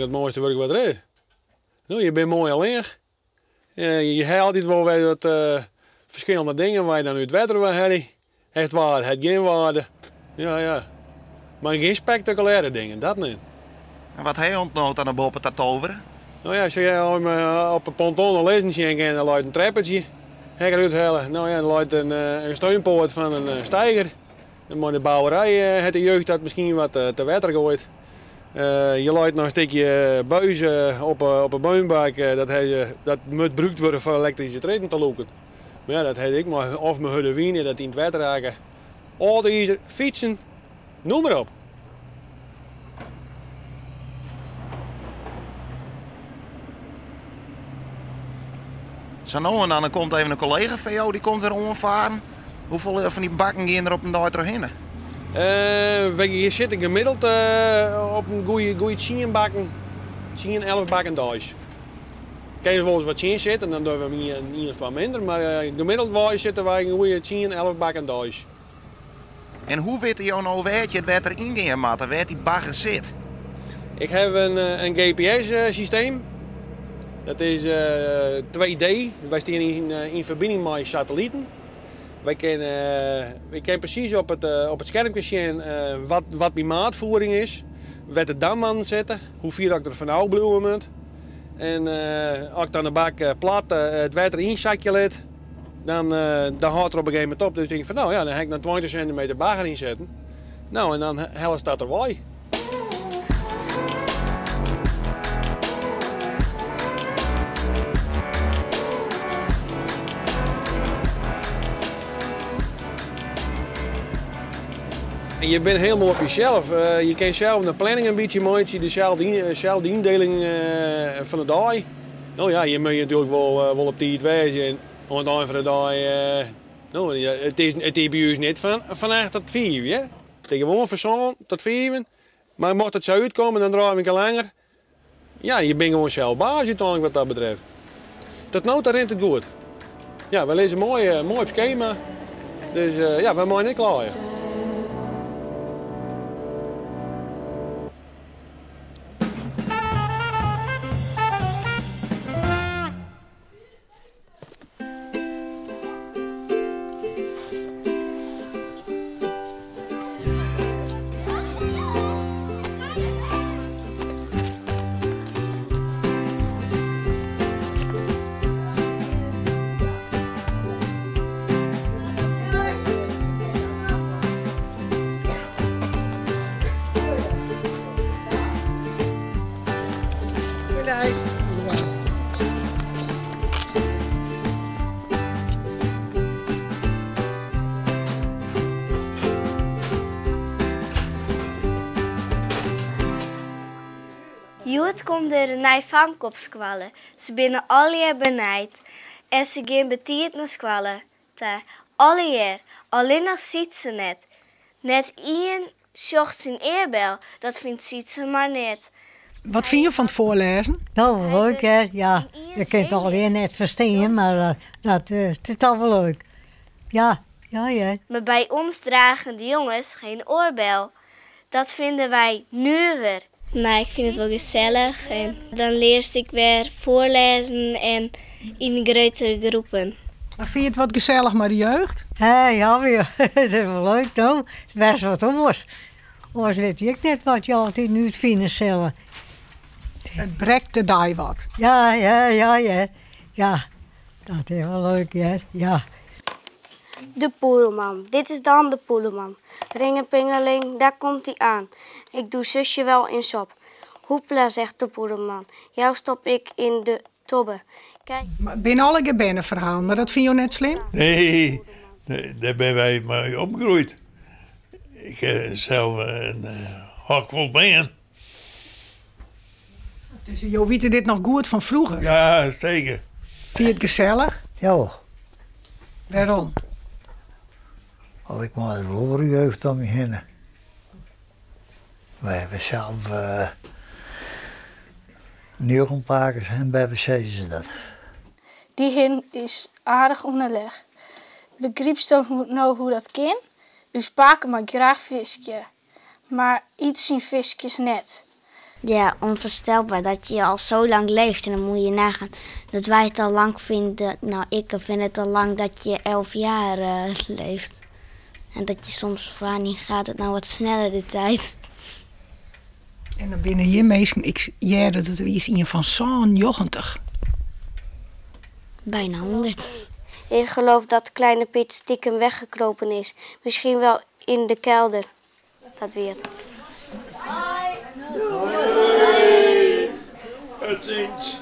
het mooiste werk wat er is. Nou, je bent mooi alleen. Je hebt altijd wel weer wat verschillende dingen waar je dan uit het wetter wil hebben. Heeft waarde, heeft geen waarde. Ja. Maar geen spectaculaire dingen, dat niet. En wat hij ontnoot aan de boven dat toveren? Nou ja, als je op een ponton lezen zien en dan luidt een trappetje. Hij gaat uithalen. Nou ja, dan luidt een steunpoort van een steiger. Maar de bouwerij heeft de jeugd dat misschien wat te wetter gooit. Je luidt nog een stukje buizen op een boombuik. Dat moet gebruikt worden voor elektrische treden te lopen. Maar ja, dat heb ik maar. Of mijn hulle wien, dat in het wetter raken. Auto's, fietsen, noem maar op. Zo nou en dan komt even een collega van jou, die komt er omvaren. Hoeveel van die bakken gaan er op een dag terug in? We zitten gemiddeld op een goede 10 bakken, 10, 11 bakken thuis. Kan je volgens wat 10 zitten, dan doen we hier wat minder. Maar gemiddeld zitten wij een goede 10, 11 bakken thuis. En hoe weet je nou weet je het erin gaan matten, waar die bagger zit? Ik heb een GPS-systeem. Dat is 2D. Wij staan in verbinding met satellieten. Wij kennen precies op het schermpje zien wat mijn maatvoering is. Wat de dam aan zetten, hoeveel ik er van oude blijven moet. En als ik dan de bak plat het water in zakje let, dan houdt er op een gegeven moment op. Dus ik denk van nou ja, dan ga ik dan 20 centimeter bagger inzetten. Nou en dan helft dat er waai. Je bent helemaal op jezelf. Je kan zelf de planning een beetje maken, dezelfde indeling van de dag. Nou ja, je moet je natuurlijk wel op tijd wezen. En aan het eind van de dag, nou, het is bij ons niet van 8 tot 4. Ja? Het is gewoon van zon tot 4. Maar mocht het zo uitkomen, dan draai ik een langer. Ja, je bent gewoon zelf baas uiteindelijk wat dat betreft. Tot nu toe rent het goed. Ja, we lezen mooi op schema. Dus ja, we mogen niet klaar. Joet komt er een nieuw vank op squallen. Ze binnen alle jaar benijd. En ze gaan betiert naar squallen. Alle jaar. Alleen nog ziet ze net. Net één zocht zijn eerbel. Dat vindt ziet ze maar net. Wat vind je van het voorlezen? Nou, leuk hè. Ja, je kunt het alleen net verstaan, maar het is toch wel leuk. Ja. Maar bij ons dragen de jongens geen oorbel. Dat vinden wij nuwer. Nou, ik vind het wel gezellig. En dan leer ik weer voorlezen en in grotere groepen. Maar vind je het wat gezellig met de jeugd? Ja, weer. Het is wel leuk, nou. Het is best wat anders. Anders weet ik net wat je altijd nu vinden zelf. Het brekt de dag wat. Ja. Ja, dat is wel leuk, hè. Ja. De poeleman. Dit is dan de poeleman. Ringenpingeling, daar komt hij aan. Ik doe zusje wel in sop. Hoepla, zegt de poeleman. Jou stop ik in de tobbe. Kijk. Binnen alle gebennen verhaal, maar dat vind je net slim? Nee, daar ben wij mee opgegroeid. Ik heb zelf een hak vol ben. Dus je weet dit nog goed van vroeger? Ja, zeker. Vind je het gezellig? Ja. Waarom? Had ik maar een verloren jeugd om me heen. Wij hebben zelf neuronpakers en bij ze dat. Die hin is aardig onderleg. Begrijpst je nou hoe dat kan? U spaken maar graag visje, maar iets zien visjes net. Ja, onvoorstelbaar dat je al zo lang leeft. En dan moet je nagaan dat wij het al lang vinden. Nou, ik vind het al lang dat je 11 jaar leeft. En dat je soms van niet gaat het nou wat sneller de tijd. En dan binnen je meesten, ik jaren dat er is een van zo'n 90. Bijna 100. Ik geloof dat kleine Piet stiekem weggekropen is. Misschien wel in de kelder. Dat weet. Het eens.